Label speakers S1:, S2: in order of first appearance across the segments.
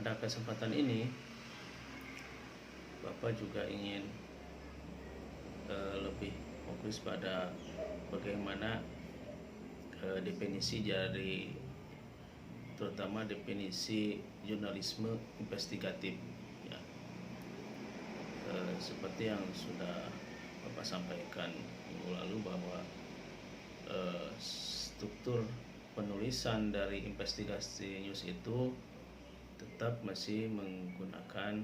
S1: pada kesempatan ini Bapak juga ingin lebih fokus pada bagaimana definisi dari terutama definisi jurnalisme investigatif ya. Seperti yang sudah Bapak sampaikan minggu lalu bahwa struktur penulisan dari investigasi news itu tetap masih menggunakan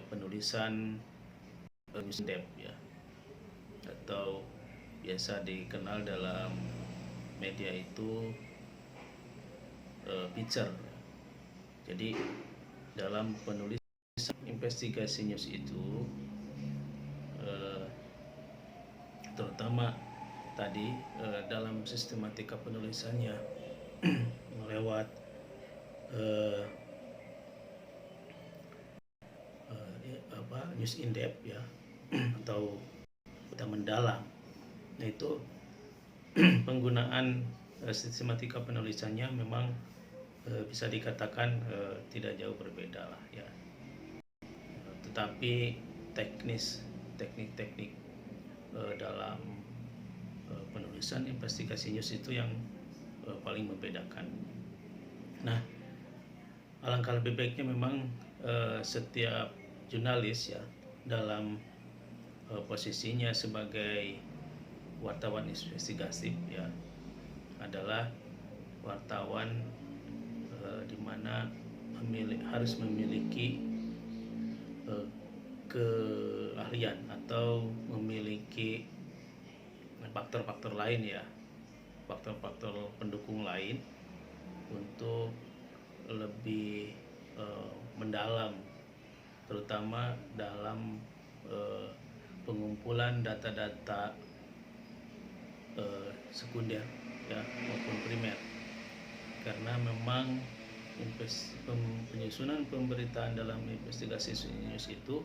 S1: penulisan news depth ya, atau biasa dikenal dalam media itu feature. Jadi dalam penulisan investigasi news itu terutama tadi dalam sistematika penulisannya melewat news in depth ya, atau kita mendalam. Nah itu penggunaan sistematika penulisannya memang bisa dikatakan tidak jauh berbeda lah ya. Tetapi teknik-teknik dalam penulisan investigasi news itu yang paling membedakan. Nah, alangkah lebih baiknya memang setiap jurnalis ya dalam posisinya sebagai wartawan investigatif ya adalah wartawan di mana harus memiliki keahlian atau memiliki faktor-faktor lain ya, faktor-faktor pendukung lain untuk lebih mendalam, terutama dalam pengumpulan data-data sekunder ya maupun primer, karena memang penyusunan pemberitaan dalam investigasi news itu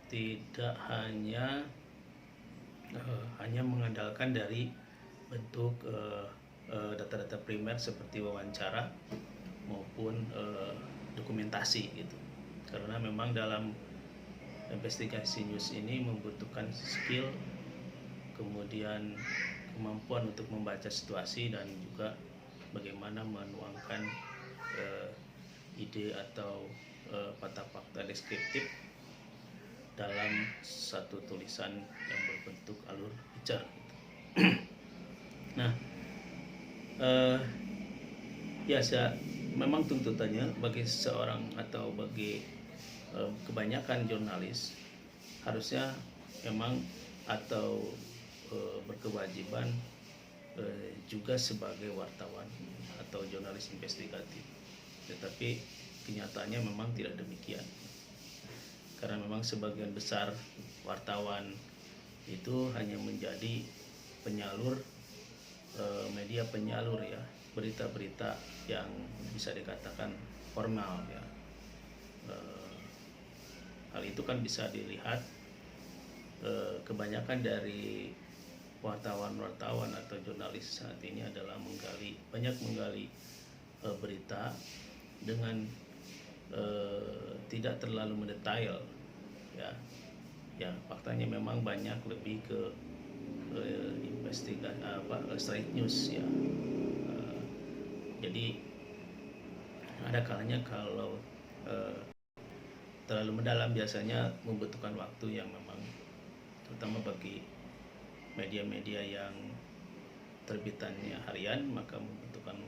S1: tidak hanya mengandalkan dari bentuk data-data primer seperti wawancara maupun dokumentasi gitu, karena memang dalam investigasi news ini membutuhkan skill, kemudian kemampuan untuk membaca situasi dan juga bagaimana menuangkan ide atau fakta-fakta deskriptif dalam satu tulisan yang berbentuk alur feature gitu. Nah, memang tuntutannya bagi seorang atau bagi kebanyakan jurnalis harusnya memang atau berkewajiban juga sebagai wartawan atau jurnalis investigatif. Tetapi kenyataannya memang tidak demikian, karena memang sebagian besar wartawan itu hanya menjadi penyalur media penyalur ya berita-berita yang bisa dikatakan formal ya. Hal itu kan bisa dilihat kebanyakan dari wartawan atau jurnalis saat ini adalah banyak menggali berita dengan tidak terlalu mendetail ya. Ya faktanya memang banyak lebih ke investigasi straight news ya. Jadi ada kalanya kalau terlalu mendalam biasanya membutuhkan waktu yang memang terutama bagi media-media yang terbitannya harian, maka membutuhkan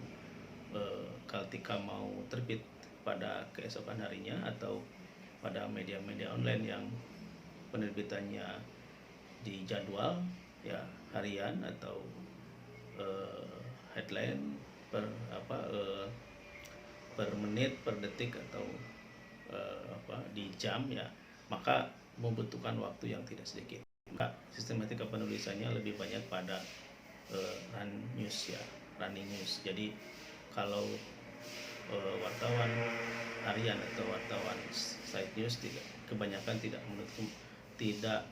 S1: ketika mau terbit pada keesokan harinya atau pada media-media online yang penerbitannya di jadwal ya harian atau headline per menit, per detik atau di jam ya, maka membutuhkan waktu yang tidak sedikit. Maka sistematika penulisannya lebih banyak pada running news. Jadi kalau wartawan harian atau wartawan side news kebanyakan tidak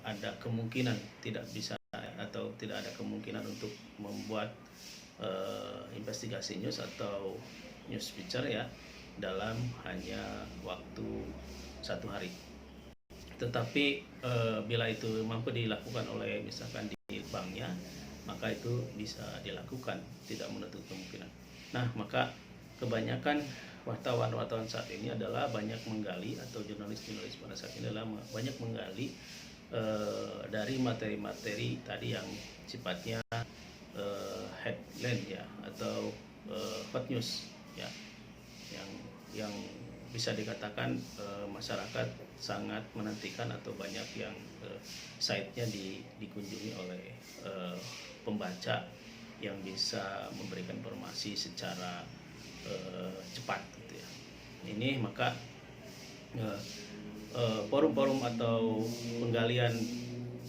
S1: ada kemungkinan untuk membuat investigasi news atau news feature ya dalam hanya waktu 1 hari. Tetapi bila itu mampu dilakukan oleh misalkan di banknya, maka itu bisa dilakukan, tidak menutup kemungkinan. Nah, maka kebanyakan wartawan saat ini adalah banyak menggali, atau jurnalis pada saat ini adalah banyak menggali dari materi-materi tadi yang sifatnya headline ya, atau hot news ya, yang bisa dikatakan masyarakat sangat menantikan, atau banyak yang site-nya dikunjungi oleh pembaca yang bisa memberikan informasi secara cepat gitu ya. Ini maka forum-forum atau penggalian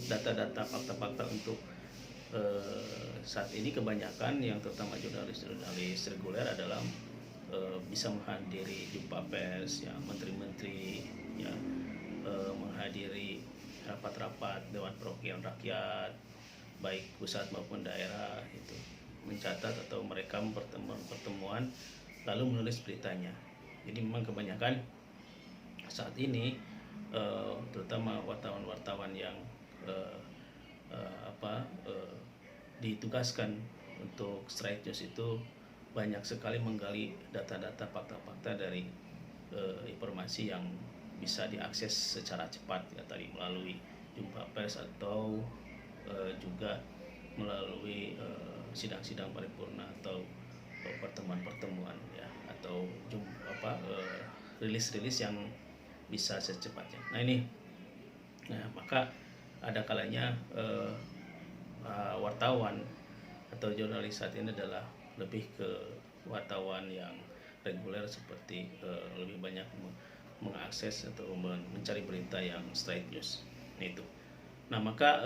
S1: data-data fakta-fakta untuk saat ini kebanyakan yang terutama jurnalis reguler adalah bisa menghadiri jumpa pers ya, menteri-menteri ya, menghadiri rapat-rapat Dewan Perwakilan Rakyat baik pusat maupun daerah, itu mencatat atau merekam pertemuan lalu menulis beritanya. Jadi memang kebanyakan saat ini terutama wartawan-wartawan yang ditugaskan untuk straight news itu banyak sekali menggali data-data fakta-fakta dari informasi yang bisa diakses secara cepat ya, tadi melalui jumpa pers atau juga melalui sidang-sidang paripurna atau pertemuan-pertemuan ya, atau rilis-rilis yang bisa secepatnya. Nah maka ada kalanya wartawan atau jurnalis saat ini adalah lebih ke wartawan yang reguler, seperti lebih banyak mengakses atau mencari berita yang straight news itu. Nah maka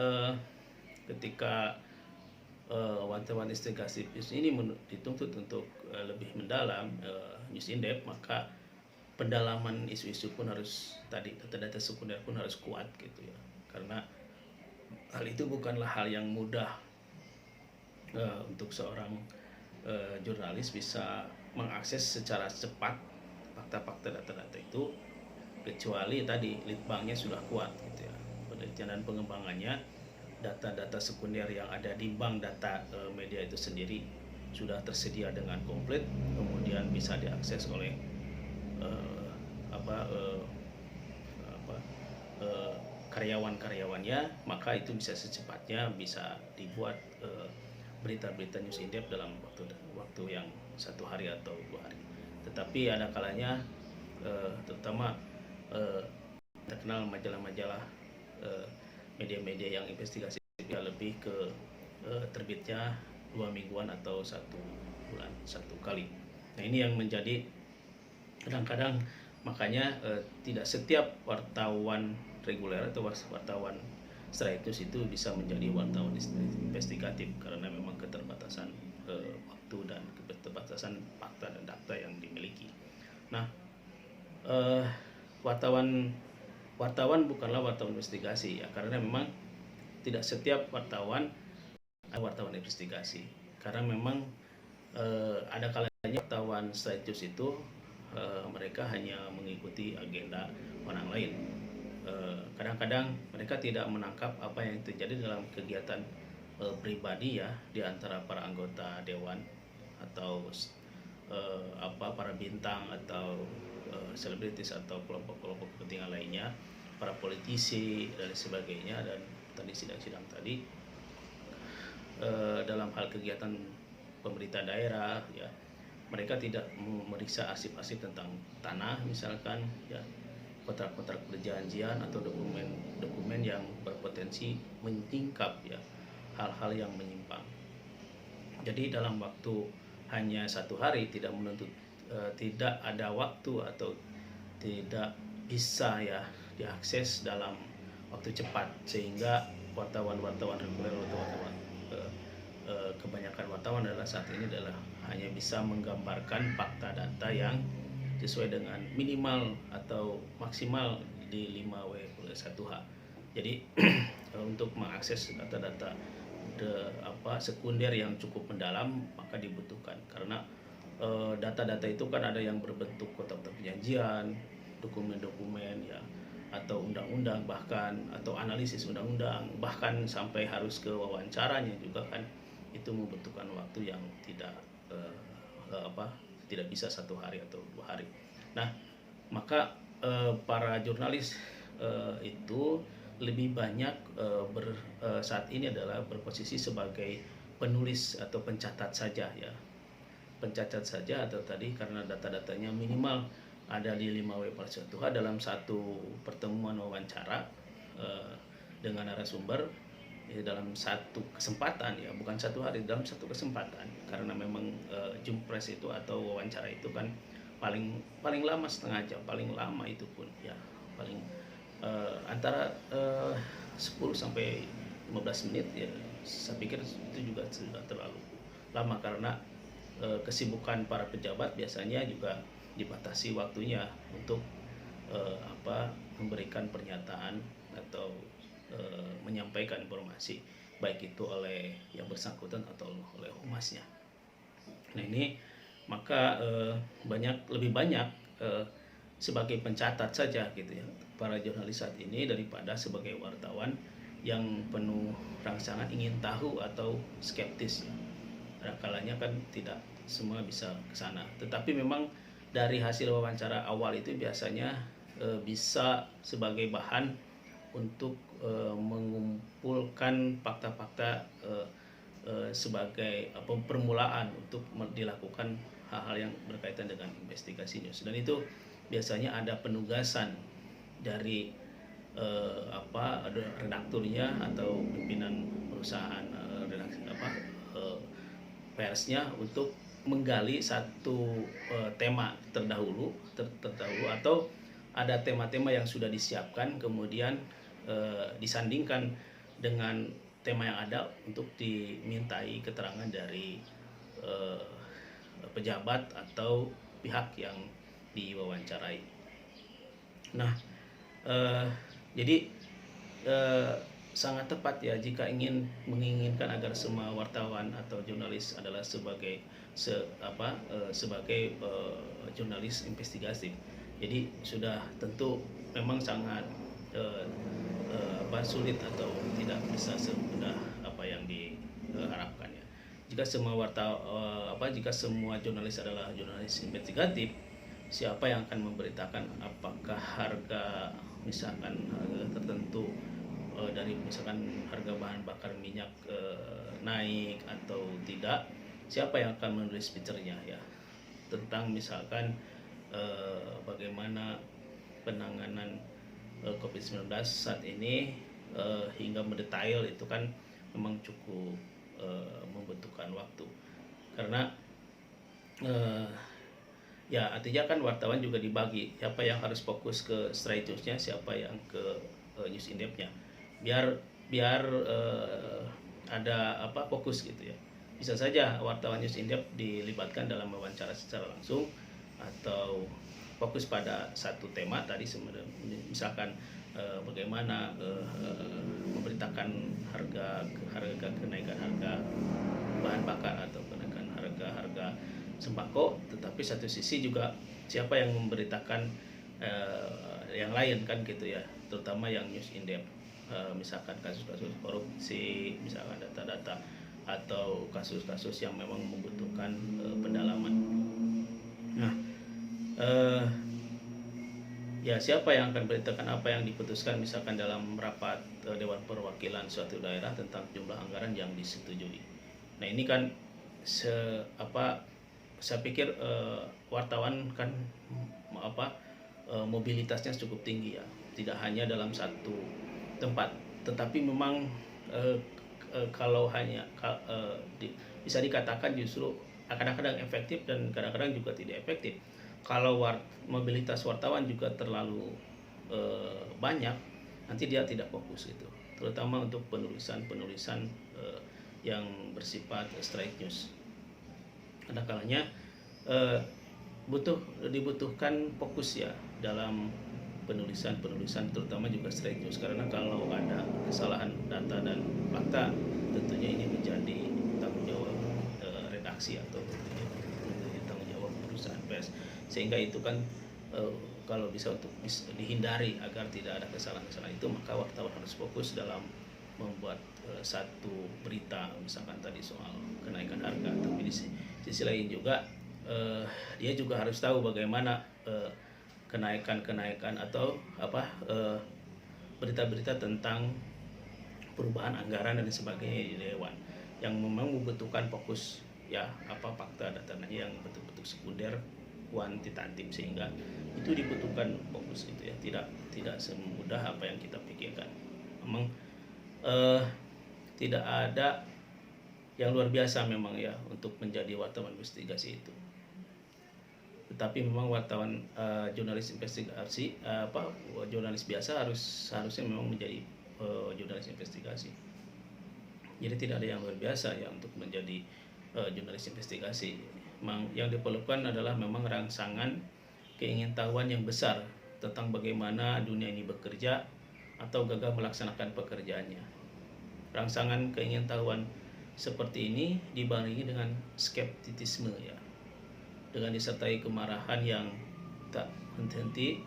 S1: ketika wartawan investigasi ini dituntut untuk lebih mendalam, news in depth, maka pendalaman isu-isu pun harus, tadi data-data sekunder pun harus kuat gitu ya, karena hal itu bukanlah hal yang mudah untuk seorang jurnalis bisa mengakses secara cepat fakta-fakta data-data itu, kecuali tadi litbangnya sudah kuat gitu ya, penelitian dan pengembangannya, data-data sekunder yang ada di bank data media itu sendiri sudah tersedia dengan komplit, kemudian bisa diakses oleh karyawan-karyawannya, maka itu bisa secepatnya bisa dibuat berita-berita news in depth dalam waktu yang 1 hari atau 2 hari. Tetapi ada kalanya terutama terkenal majalah-majalah media-media yang investigasi lebih ke terbitnya 2 mingguan atau 1 bulan 1 kali. Nah ini yang menjadi kadang-kadang, makanya tidak setiap wartawan reguler atau wartawan straight news itu bisa menjadi wartawan investigatif, karena memang keterbatasan waktu dan keterbatasan fakta dan data yang dimiliki. Nah, wartawan bukanlah wartawan investigasi ya, karena memang tidak setiap wartawan investigasi, karena memang ada kalanya wartawan straight news itu mereka hanya mengikuti agenda orang lain. Kadang-kadang mereka tidak menangkap apa yang terjadi dalam kegiatan pribadi ya, di antara para anggota dewan atau para bintang atau selebritis atau kelompok-kelompok kepentingan lainnya, para politisi dan sebagainya, dan tadi sidang-sidang tadi dalam hal kegiatan pemerintah daerah ya, mereka tidak memeriksa arsip-arsip tentang tanah misalkan ya, kontrak-kontrak perjanjian atau dokumen yang berpotensi menyingkap ya, hal-hal yang menyimpang. Jadi dalam waktu hanya 1 hari tidak menuntut tidak ada waktu atau tidak bisa ya diakses dalam waktu cepat, sehingga wartawan-wartawan reguler atau wartawan kebanyakan wartawan adalah saat ini adalah hanya bisa menggambarkan fakta data yang sesuai dengan minimal atau maksimal di 5W+1H. Jadi untuk mengakses data-data sekunder yang cukup mendalam, maka dibutuhkan karena data-data itu kan ada yang berbentuk kotak-kotak perjanjian, dokumen-dokumen ya, atau undang-undang, bahkan atau analisis undang-undang, bahkan sampai harus ke wawancaranya juga kan, itu membutuhkan waktu yang eh, tidak bisa 1 hari atau 2 hari. Nah, maka para jurnalis itu lebih banyak saat ini adalah berposisi sebagai penulis atau pencatat saja ya, pencatat saja, atau tadi karena data-datanya minimal ada di 5W+1H dalam satu pertemuan wawancara dengan narasumber dalam satu kesempatan ya, bukan 1 hari, dalam satu kesempatan, karena memang jumpres itu atau wawancara itu kan paling lama setengah jam, paling lama itu pun ya paling antara 10 sampai 15 menit ya. Saya pikir itu juga sudah terlalu lama karena kesibukan para pejabat biasanya juga dibatasi waktunya untuk memberikan pernyataan atau menyampaikan informasi, baik itu oleh yang bersangkutan atau oleh humasnya. Nah ini maka lebih banyak sebagai pencatat saja gitu ya para jurnalis saat ini daripada sebagai wartawan yang penuh rangsangan ingin tahu atau skeptis ya. Kalanya kan tidak semua bisa ke sana, tetapi memang dari hasil wawancara awal itu biasanya bisa sebagai bahan untuk mengumpulkan fakta-fakta sebagai permulaan untuk dilakukan hal-hal yang berkaitan dengan investigasi news. Dan itu biasanya ada penugasan dari redakturnya atau pimpinan perusahaan persnya untuk menggali satu tema terdahulu atau ada tema-tema yang sudah disiapkan kemudian disandingkan dengan tema yang ada untuk dimintai keterangan dari pejabat atau pihak yang diwawancarai. Nah, jadi sangat tepat ya jika menginginkan agar semua wartawan atau jurnalis adalah sebagai jurnalis investigatif. Jadi sudah tentu memang sangat sulit atau tidak bisa semudah apa yang diharapkan ya. Jika semua jurnalis adalah jurnalis investigatif, siapa yang akan memberitakan apakah harga misalkan harga tertentu dari misalkan harga bahan bakar minyak naik atau tidak, siapa yang akan menulis feature-nya ya tentang misalkan bagaimana penanganan COVID-19 saat ini hingga mendetail, itu kan memang cukup membutuhkan waktu karena ya artinya kan wartawan juga dibagi, siapa yang harus fokus ke straight news-nya, siapa yang ke news in depth-nya, biar ada fokus gitu ya. Bisa saja wartawan news in depth dilibatkan dalam wawancara secara langsung atau fokus pada satu tema tadi, misalkan bagaimana memberitakan kenaikan harga bahan bakar atau kenaikan harga sembako, tetapi satu sisi juga siapa yang memberitakan yang lain kan gitu ya, terutama yang news in depth, misalkan kasus-kasus korupsi, misalkan data-data atau kasus-kasus yang memang membutuhkan pendalaman. Nah, ya siapa yang akan beritakan apa yang diputuskan misalkan dalam rapat Dewan Perwakilan suatu daerah tentang jumlah anggaran yang disetujui. Nah ini kan saya pikir wartawan kan mobilitasnya cukup tinggi ya, tidak hanya dalam satu tempat, tetapi memang kalau bisa dikatakan justru kadang-kadang efektif dan kadang-kadang juga tidak efektif. Kalau mobilitas wartawan juga terlalu banyak, nanti dia tidak fokus gitu, terutama untuk penulisan yang bersifat straight news. Ada kalanya dibutuhkan fokus ya dalam penulisan terutama juga straight news, karena kalau ada kesalahan data dan fakta tentunya ini menjadi tanggung jawab redaksi atau tentunya tanggung jawab perusahaan pers, sehingga itu kan kalau bisa untuk dihindari agar tidak ada kesalahan-kesalahan itu, maka wartawan harus fokus dalam membuat satu berita, misalkan tadi soal kenaikan harga, tapi di sisi lain juga dia juga harus tahu bagaimana kenaikan atau berita-berita tentang perubahan anggaran dan sebagainya di dewan yang memang membutuhkan fokus ya, fakta datanya yang betul-betul sekunder kuantitatif, sehingga itu dibutuhkan fokus itu ya, tidak semudah apa yang kita pikirkan. Memang tidak ada yang luar biasa memang ya untuk menjadi wartawan investigasi itu, tetapi memang wartawan jurnalis investigasi jurnalis biasa harusnya memang menjadi jurnalis investigasi. Jadi tidak ada yang luar biasa ya untuk menjadi jurnalis investigasi. Memang yang diperlukan adalah memang rangsangan keingintahuan yang besar tentang bagaimana dunia ini bekerja atau gagal melaksanakan pekerjaannya. Rangsangan keingintahuan seperti ini dibarengi dengan skeptisisme ya, dengan disertai kemarahan yang tak henti-henti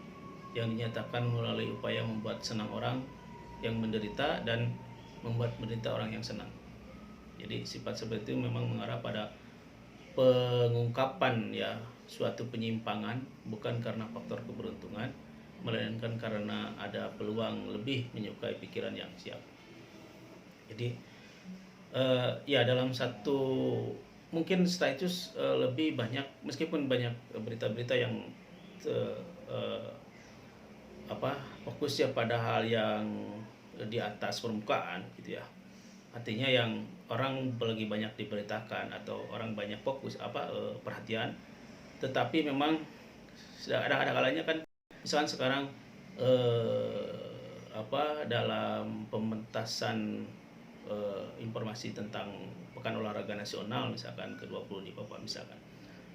S1: yang dinyatakan melalui upaya membuat senang orang yang menderita dan membuat menderita orang yang senang. Jadi sifat seperti itu memang mengarah pada pengungkapan ya suatu penyimpangan, bukan karena faktor keberuntungan, melainkan karena ada peluang lebih menyukai pikiran yang siap. Jadi ya dalam satu mungkin status lebih banyak, meskipun banyak berita-berita yang fokusnya pada hal yang di atas permukaan gitu ya, artinya yang orang lagi banyak diberitakan atau orang banyak fokus perhatian, tetapi memang ada kalanya kan, misalkan sekarang dalam pementasan informasi tentang Pekan Olahraga Nasional misalkan ke-20 di Papua, misalkan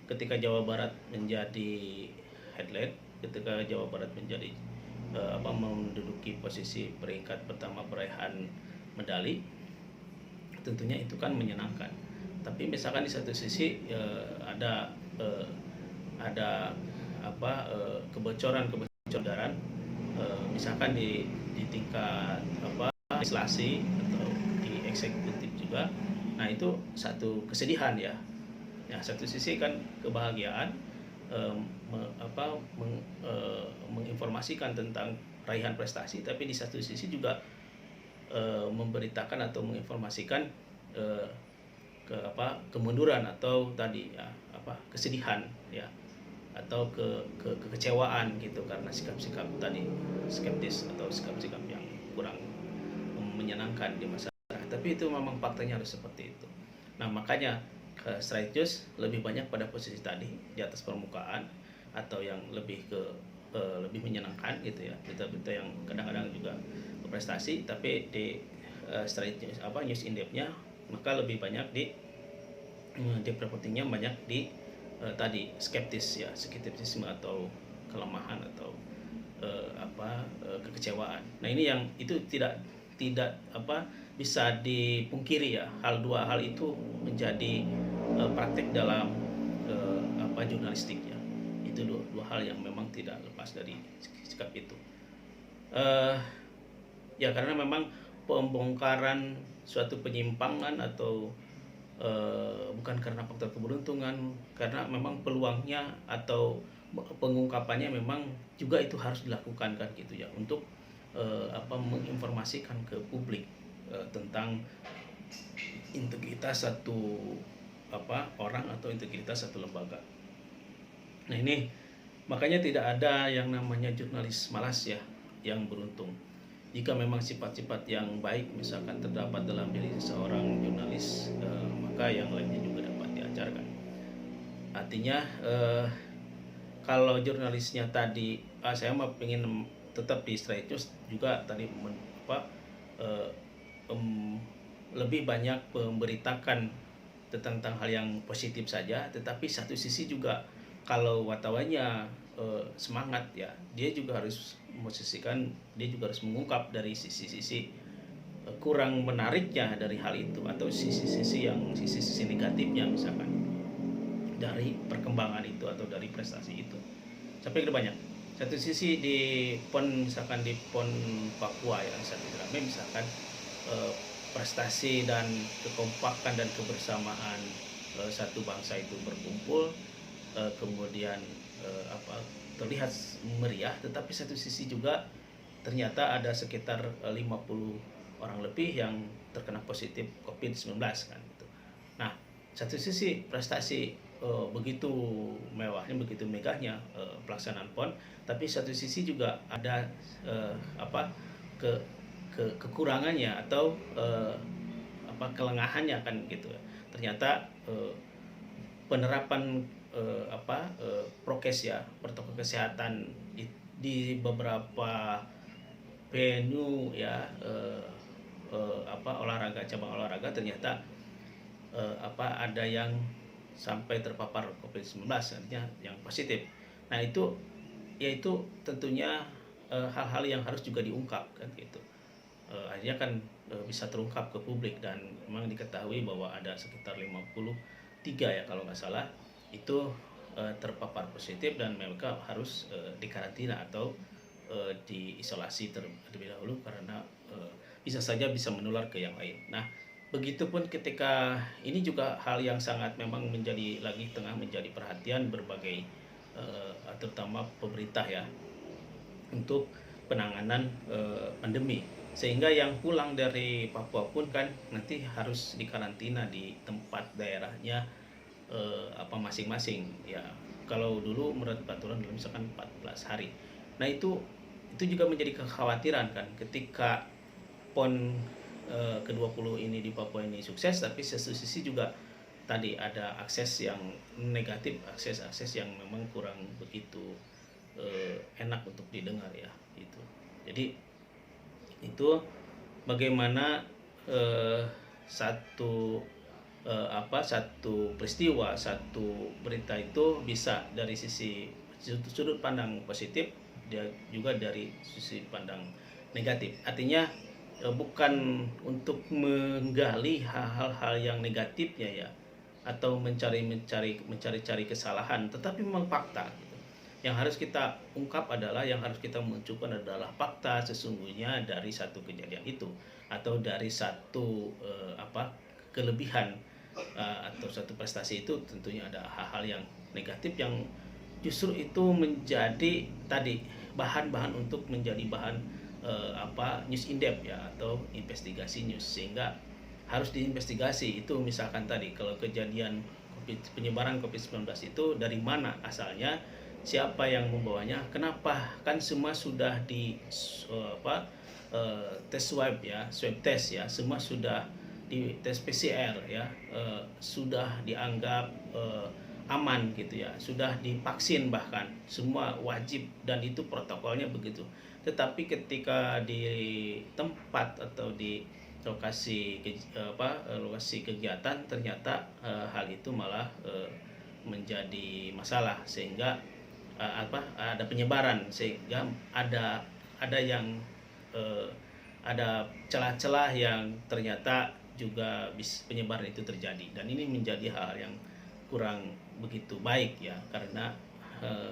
S1: ketika Jawa Barat menjadi headline, ketika Jawa Barat menjadi menduduki posisi peringkat pertama peraihan medali, tentunya itu kan menyenangkan. Tapi misalkan di satu sisi ada kebocoran misalkan di tingkat legislasi atau di eksekutif juga. Nah itu satu kesedihan ya. Ya satu sisi kan kebahagiaan menginformasikan tentang raihan prestasi, tapi di satu sisi juga memberitakan atau menginformasikan kemunduran atau tadi ya kesedihan ya, atau kekecewaan gitu karena sikap-sikap tadi skeptis atau sikap-sikap yang kurang menyenangkan di masyarakat. Tapi itu memang faktanya harus seperti itu. Nah makanya straight news lebih banyak pada posisi tadi di atas permukaan atau yang lebih lebih menyenangkan gitu ya, berita-berita yang kadang-kadang juga berprestasi, tapi di straight news news in depth-nya maka lebih banyak di reportingnya banyak di tadi skeptisisme atau kelemahan atau kekecewaan. Nah ini yang itu tidak bisa dipungkiri ya, dua hal itu menjadi praktek dalam jurnalistik ya. Itu dua hal yang memang tidak lepas dari sikap itu. Ya karena memang pembongkaran suatu penyimpangan atau bukan karena faktor keberuntungan, karena memang peluangnya atau pengungkapannya memang juga itu harus dilakukan kan gitu ya, untuk menginformasikan ke publik tentang integritas satu orang atau integritas satu lembaga. Nah ini makanya tidak ada yang namanya jurnalis malas ya yang beruntung. Jika memang sifat-sifat yang baik misalkan terdapat dalam diri seorang jurnalis, maka yang lainnya juga dapat diajarkan. Artinya kalau jurnalisnya tadi saya mau pengen tetap di straight news juga tadi lebih banyak memberitakan tentang hal yang positif saja, tetapi satu sisi juga kalau wartawannya semangat ya, dia juga harus memosisikan, dia juga harus mengungkap dari sisi-sisi kurang menariknya dari hal itu, atau sisi negatifnya misalkan dari perkembangan itu atau dari prestasi itu. Sampai ke banyak. Satu sisi di PON, misalkan di PON Papua yang saat ini ramai, misalkan prestasi dan kekompakan dan kebersamaan satu bangsa itu berkumpul, kemudian terlihat meriah. Tetapi satu sisi juga ternyata ada sekitar 50 orang lebih yang terkena positif COVID-19 kan gitu. Nah, satu sisi prestasi begitu mewahnya, begitu megahnya pelaksanaan PON, tapi satu sisi juga ada kekurangannya atau kelengahannya kan gitu. Ternyata penerapan prokes ya, protokol kesehatan di beberapa venue ya, olahraga, cabang olahraga, ternyata ada yang sampai terpapar COVID-19, artinya yang positif. Nah itu yaitu tentunya hal-hal yang harus juga diungkap kan gitu. Akhirnya kan bisa terungkap ke publik, dan memang diketahui bahwa ada sekitar 53 ya kalau nggak salah itu terpapar positif, dan mereka harus dikarantina atau diisolasi terlebih dahulu karena bisa saja bisa menular ke yang lain. Nah, begitupun ketika ini juga hal yang sangat memang tengah menjadi perhatian berbagai terutama pemerintah ya, untuk penanganan pandemi, sehingga yang pulang dari Papua pun kan nanti harus dikarantina di tempat daerahnya masing-masing ya. Kalau dulu menurut peraturan misalkan 14 hari. Nah itu juga menjadi kekhawatiran kan ketika PON ke-20 ini di Papua ini sukses, tapi satu sisi juga tadi ada akses yang negatif, akses yang memang kurang begitu enak untuk didengar ya itu. Jadi itu bagaimana satu peristiwa, satu berita itu bisa dari sudut pandang positif, dia juga dari sisi pandang negatif. Artinya bukan untuk menggali hal-hal yang negatifnya ya, atau mencari kesalahan, tetapi memang fakta gitu. Yang harus kita ungkap adalah, yang harus kita munculkan adalah fakta sesungguhnya dari satu kejadian itu, atau dari satu kelebihan atau satu prestasi itu. Tentunya ada hal-hal yang negatif yang justru itu menjadi tadi bahan-bahan untuk menjadi bahan news in depth ya, atau investigasi news, sehingga harus diinvestigasi itu. Misalkan tadi kalau kejadian penyebaran COVID-19 itu dari mana asalnya, siapa yang membawanya, kenapa, kan semua sudah di tes swab ya, swab test ya, semua sudah di tes PCR ya, sudah dianggap aman gitu ya, sudah divaksin, bahkan semua wajib, dan itu protokolnya begitu. Tetapi ketika di tempat atau di lokasi kegiatan, ternyata hal itu malah menjadi masalah, sehingga ada penyebaran, sehingga ada celah-celah yang ternyata juga penyebaran itu terjadi, dan ini menjadi hal yang kurang begitu baik ya, karena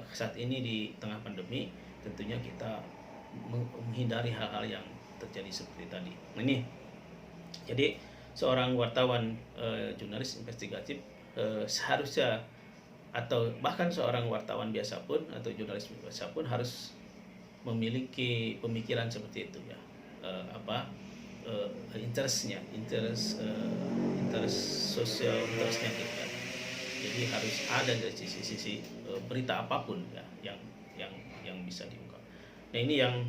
S1: saat ini di tengah pandemi tentunya kita menghindari hal-hal yang terjadi seperti tadi. Ini jadi seorang wartawan jurnalis investigatif seharusnya, atau bahkan seorang wartawan biasa pun atau jurnalis biasa pun harus memiliki pemikiran seperti itu ya, interest sosial interestnya kita. Jadi harus ada dari sisi berita apapun ya yang bisa diungkap. Nah ini yang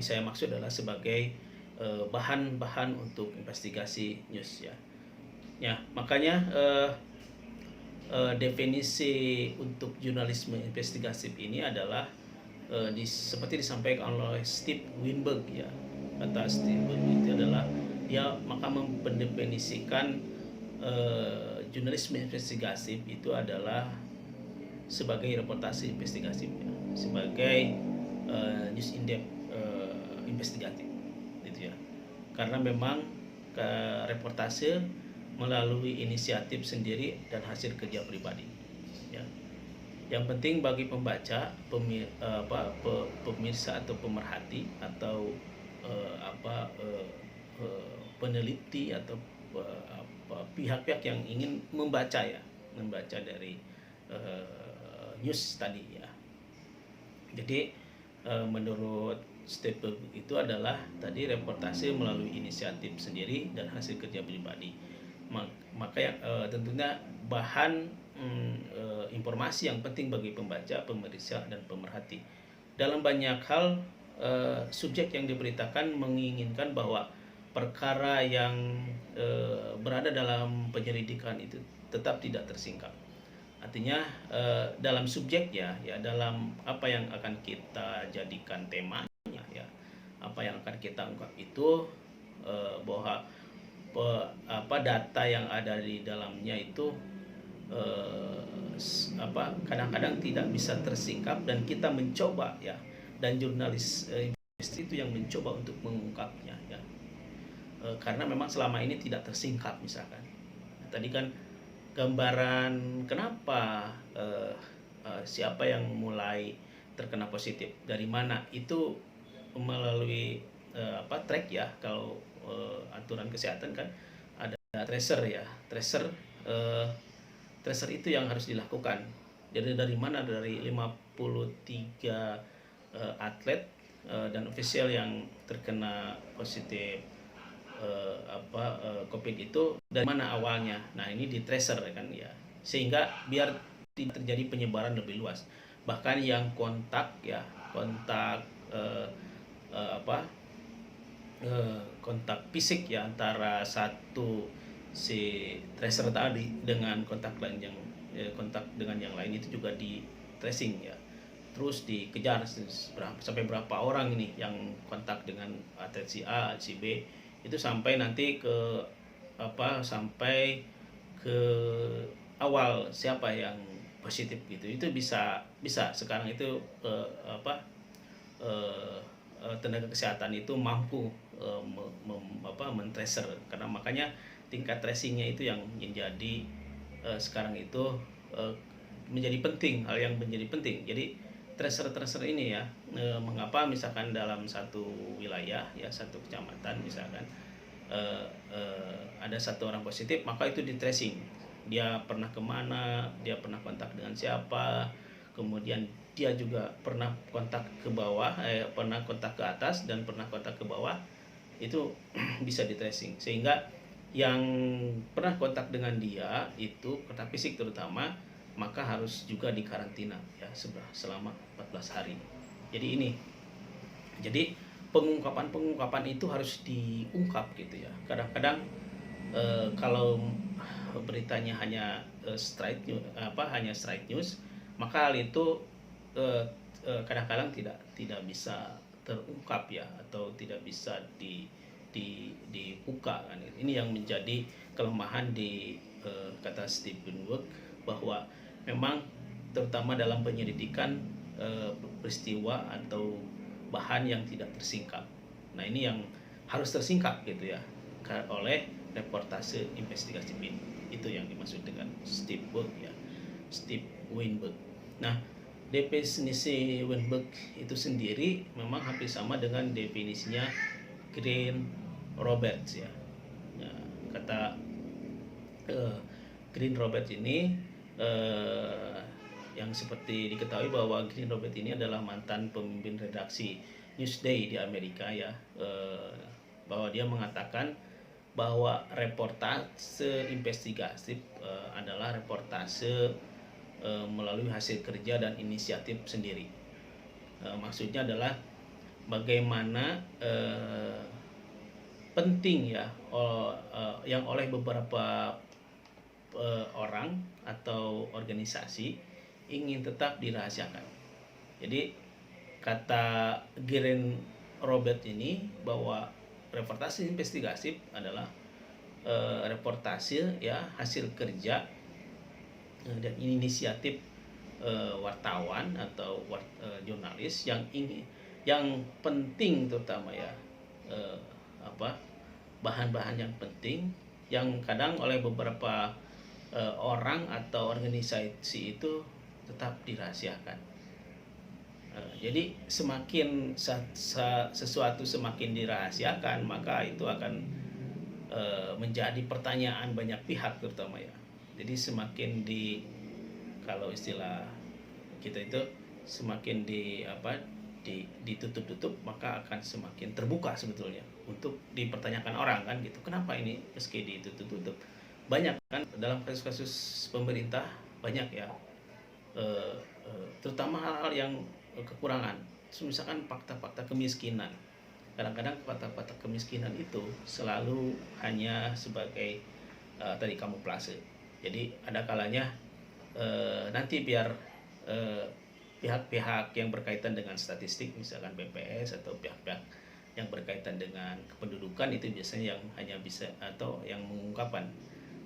S1: saya maksud adalah sebagai bahan-bahan untuk investigasi news ya. Ya makanya definisi untuk jurnalisme investigatif ini adalah seperti disampaikan oleh Steve Winberg ya. Kata Steve Winberg itu adalah dia maka mendefinisikan jurnalisme investigatif itu adalah sebagai reportase investigatif ya, sebagai news in depth investigatif. karena memang reportase melalui inisiatif sendiri dan hasil kerja pribadi. Ya. Yang penting bagi pembaca, pemirsa atau pemerhati atau peneliti atau pihak-pihak yang ingin membaca dari news tadi ya. Jadi menurut Stephen itu adalah tadi reportase melalui inisiatif sendiri dan hasil kerja pribadi. Maka tentunya bahan informasi yang penting bagi pembaca, pemeriksa, dan pemerhati. Dalam banyak hal subjek yang diberitakan menginginkan bahwa perkara yang berada dalam penyelidikan itu tetap tidak tersingkap. Artinya dalam subjeknya ya, dalam apa yang akan kita jadikan temanya ya, apa yang akan kita ungkap itu bahwa data yang ada di dalamnya itu kadang-kadang tidak bisa tersingkap, dan kita mencoba ya, dan jurnalis itu yang mencoba untuk mengungkapnya ya. Karena memang selama ini tidak tersingkap misalkan. Tadi kan gambaran kenapa siapa yang mulai terkena positif, dari mana, itu melalui track ya. Kalau aturan kesehatan kan ada tracer ya, tracer itu yang harus dilakukan. Jadi dari mana, dari 53 atlet dan ofisial yang terkena positif COVID itu, dari mana awalnya. Nah, ini di tracer kan ya, sehingga biar tidak terjadi penyebaran lebih luas. Bahkan yang kontak kontak fisik ya, antara satu si tracer tadi dengan kontak lain kontak dengan yang lain itu juga di tracing ya. Terus dikejar sampai berapa orang ini yang kontak dengan atlet si A, si B, itu sampai nanti sampai ke awal siapa yang positif gitu. Itu bisa sekarang itu tenaga kesehatan itu mampu men-tracer, karena makanya tingkat tracingnya itu yang menjadi sekarang itu menjadi penting, hal yang menjadi penting. Jadi tracer ini ya, mengapa misalkan dalam satu wilayah ya, satu kecamatan misalkan ada satu orang positif, maka itu di tracing, dia pernah kemana, dia pernah kontak dengan siapa, kemudian dia juga pernah kontak ke bawah, pernah kontak ke atas dan pernah kontak ke bawah, itu bisa di tracing, sehingga yang pernah kontak dengan dia itu, kontak fisik terutama, maka harus juga dikarantina ya selama 14 hari. Jadi pengungkapan itu harus diungkap gitu ya. Kadang-kadang kalau beritanya hanya straight news, maka hal itu kadang-kadang tidak bisa terungkap ya, atau tidak bisa dibuka kan. Ini yang menjadi kelemahan di kata Stephen Wood, bahwa memang terutama dalam penyelidikan peristiwa atau bahan yang tidak tersingkap. Nah, ini yang harus tersingkap gitu ya oleh reportase investigatif ini. Itu yang dimaksud dengan Steve Weinberg. Nah, definisi Weinberg itu sendiri memang hampir sama dengan definisinya Green Roberts ya. Nah, kata Green Roberts ini yang seperti diketahui bahwa Green Roberts ini adalah mantan pemimpin redaksi Newsday di Amerika ya, bahwa dia mengatakan bahwa reportase investigatif adalah reportase melalui hasil kerja dan inisiatif sendiri. Maksudnya adalah bagaimana penting ya yang oleh beberapa orang atau organisasi ingin tetap dirahasiakan. Jadi kata Green Robert ini bahwa reportase investigatif adalah reportase ya, hasil kerja dan inisiatif wartawan atau jurnalis yang penting terutama ya bahan-bahan yang penting yang kadang oleh beberapa orang atau organisasi itu tetap dirahasiakan. Jadi semakin sesuatu semakin dirahasiakan, maka itu akan menjadi pertanyaan banyak pihak terutama ya. Jadi semakin kalau istilah kita itu semakin ditutup-tutup, maka akan semakin terbuka sebetulnya untuk dipertanyakan orang kan gitu. Kenapa ini meski ditutup-tutup? Banyak kan dalam kasus-kasus pemerintah banyak ya, terutama hal-hal yang kekurangan. Misalkan fakta-fakta kemiskinan. Kadang-kadang fakta-fakta kemiskinan itu selalu hanya sebagai tadi kamuflase. Jadi ada kalanya nanti biar pihak-pihak yang berkaitan dengan statistik, misalkan BPS atau pihak-pihak yang berkaitan dengan kependudukan itu biasanya yang hanya bisa atau yang mengungkapkan.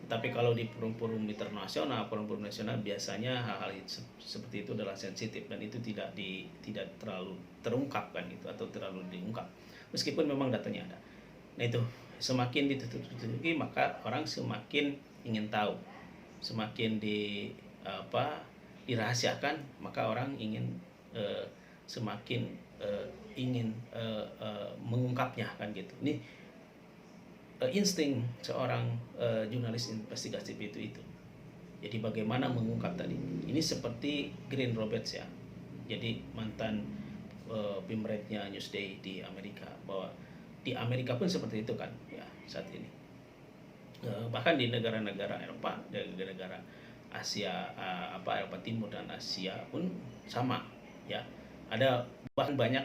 S1: Tapi kalau di forum-forum internasional, forum-forum nasional biasanya hal-hal seperti itu adalah sensitif dan itu tidak terlalu terungkapkan gitu atau terlalu diungkap. Meskipun memang datanya ada. Nah itu semakin ditutup-tutupi maka orang semakin ingin tahu, semakin dirahasiakan maka orang ingin semakin ingin mengungkapnya kan gitu. Ini insting seorang jurnalis investigatif itu. Jadi bagaimana mengungkap tadi? Ini seperti Green Roberts ya. Jadi mantan pimretnya Newsday di Amerika, bahwa di Amerika pun seperti itu kan ya saat ini. Bahkan di negara-negara Eropa, negara-negara Asia, Eropa Timur dan Asia pun sama ya. Ada bahkan banyak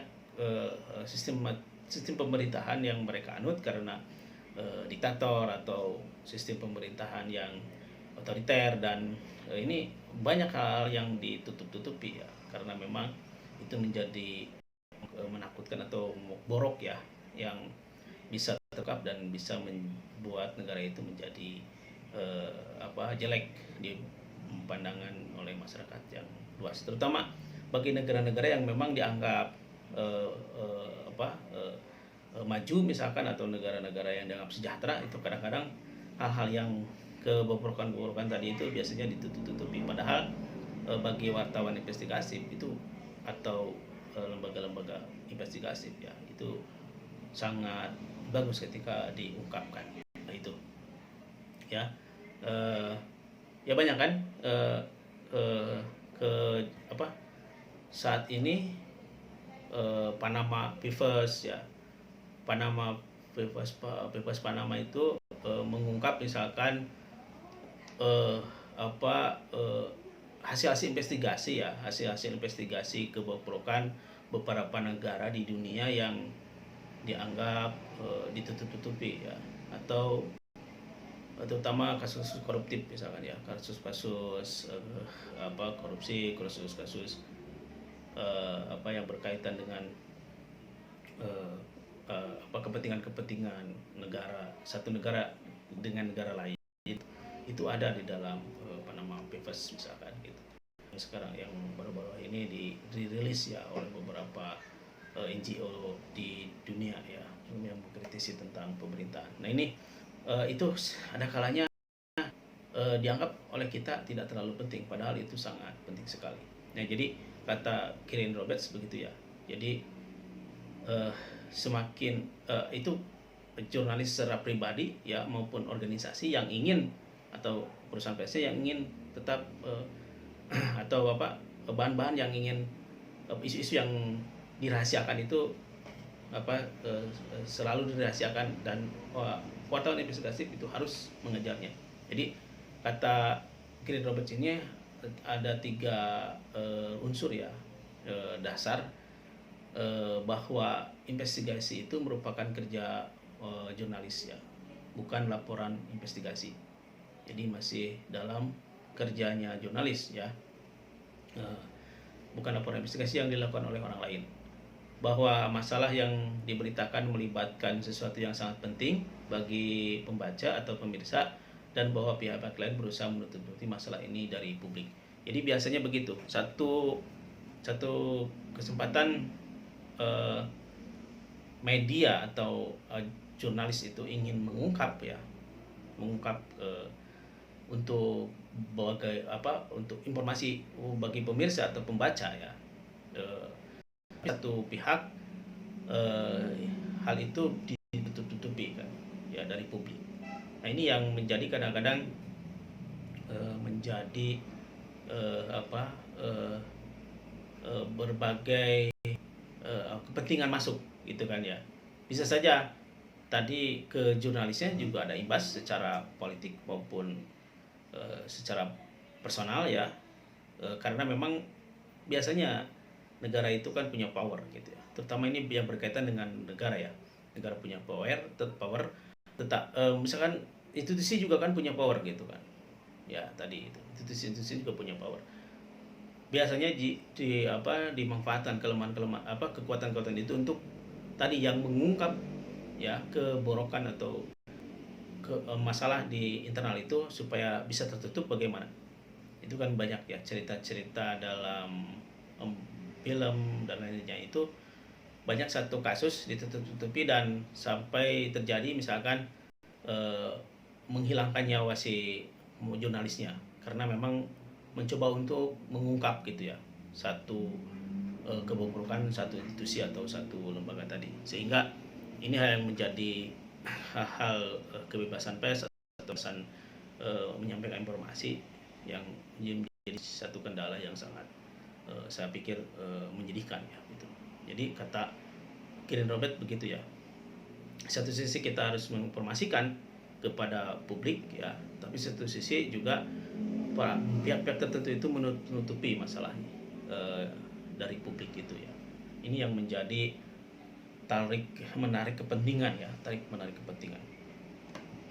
S1: sistem pemerintahan yang mereka anut karena diktator atau sistem pemerintahan yang otoriter, dan ini banyak hal yang ditutup-tutupi ya karena memang itu menjadi menakutkan atau borok ya yang bisa terungkap dan bisa membuat negara itu menjadi jelek di pandangan oleh masyarakat yang luas, terutama bagi negara-negara yang memang dianggap maju misalkan atau negara-negara yang dianggap sejahtera. Itu kadang-kadang hal-hal yang kebobrokan tadi itu biasanya ditutup-tutupi, padahal bagi wartawan investigatif itu atau lembaga-lembaga investigatif ya itu sangat bagus ketika diungkapkan. Nah, itu ya ya banyak kan saat ini Panama Papers ya, Panama Papers Panama itu mengungkap misalkan hasil-hasil investigasi ya, hasil-hasil investigasi kebobrokan beberapa negara di dunia yang dianggap ditutup-tutupi ya, atau terutama kasus-kasus koruptif misalkan ya, kasus-kasus korupsi, kasus-kasus yang berkaitan dengan kepentingan negara, satu negara dengan negara lain, itu ada di dalam Panama Papers misalkan gitu. Sekarang yang baru-baru ini dirilis ya oleh beberapa NGO di dunia ya yang mengkritisi tentang pemerintahan. Nah ini itu ada kalanya dianggap oleh kita tidak terlalu penting, padahal itu sangat penting sekali. Nah jadi kata Green Roberts begitu ya. Jadi semakin itu jurnalis secara pribadi ya maupun organisasi yang ingin atau perusahaan pers yang ingin tetap atau bahan-bahan yang ingin isu-isu yang dirahasiakan itu selalu dirahasiakan, dan wartawan investigatif itu harus mengejarnya. Jadi kata Green Roberts ini ada 3 unsur ya dasar bahwa investigasi itu merupakan kerja jurnalis ya, bukan laporan investigasi. Jadi masih dalam kerjanya jurnalis ya, bukan laporan investigasi yang dilakukan oleh orang lain. Bahwa masalah yang diberitakan melibatkan sesuatu yang sangat penting bagi pembaca atau pemirsa, dan bahwa pihak-pihak lain berusaha menutup-nutupi masalah ini dari publik. Jadi biasanya begitu. Satu kesempatan media atau jurnalis itu ingin mengungkap ya, mengungkap untuk untuk informasi bagi pemirsa atau pembaca ya, eh, satu pihak hal itu ditutup-tutupi kan ya dari publik. Nah ini yang menjadi kadang-kadang menjadi apa berbagai kepentingan masuk gitu kan ya. Bisa saja tadi ke jurnalisnya juga ada imbas secara politik maupun secara personal ya, karena memang biasanya negara itu kan punya power gitu ya, terutama ini yang berkaitan dengan negara ya, negara punya power tetap misalkan institusi juga kan punya power gitu kan ya, tadi itu institusi juga punya power, biasanya dimanfaatkan kelemahan kekuatan-kekuatan itu untuk tadi yang mengungkap ya keborokan atau masalah di internal itu supaya bisa tertutup. Bagaimana itu kan banyak ya cerita-cerita dalam film dan lainnya, itu banyak satu kasus ditutup-tutupi dan sampai terjadi misalkan menghilangkan nyawa si jurnalisnya karena memang mencoba untuk mengungkap gitu ya satu kebobrokan satu institusi atau satu lembaga tadi, sehingga ini hal yang menjadi hal kebebasan pers atau menyampaikan informasi yang menjadi satu kendala yang sangat saya pikir menyedihkan ya gitu. Jadi kata Kirin Robert begitu ya, satu sisi kita harus menginformasikan kepada publik ya, tapi satu sisi juga pihak-pihak tertentu itu menutupi masalahnya dari publik itu ya. Ini yang menjadi menarik kepentingan ya, menarik kepentingan.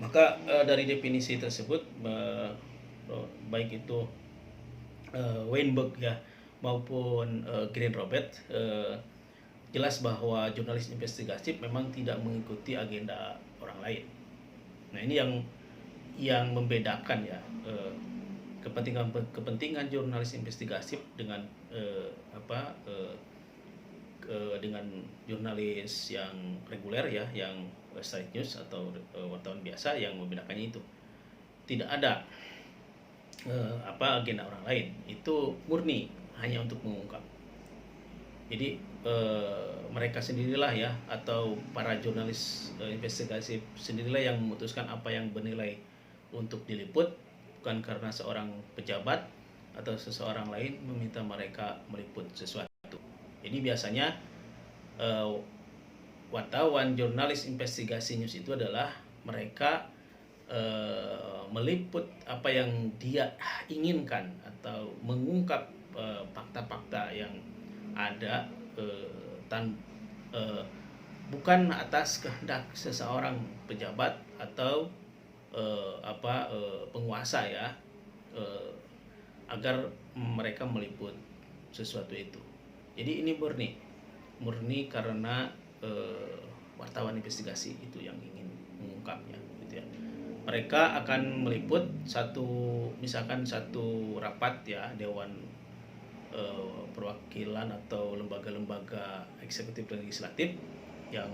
S1: Maka dari definisi tersebut baik itu Weinberg ya maupun Green Robert jelas bahwa jurnalis investigatif memang tidak mengikuti agenda orang lain. Nah ini yang membedakan ya kepentingan jurnalis investigatif dengan dengan jurnalis yang reguler ya, yang straight news atau wartawan biasa. Yang membedakannya itu tidak ada agenda orang lain, itu murni hanya untuk mengungkap. Jadi mereka sendirilah ya, atau para jurnalis investigatif sendirilah yang memutuskan apa yang bernilai untuk diliput, bukan karena seorang pejabat atau seseorang lain meminta mereka meliput sesuatu. Jadi biasanya wartawan jurnalis investigasi news itu adalah mereka meliput apa yang dia inginkan atau mengungkap fakta-fakta yang ada bukan atas kehendak seseorang pejabat atau penguasa ya, agar mereka meliput sesuatu itu. Jadi ini murni karena wartawan investigasi itu yang ingin mengungkapnya gitu ya. Mereka akan meliput misalkan satu rapat ya dewan perwakilan atau lembaga-lembaga eksekutif dan legislatif yang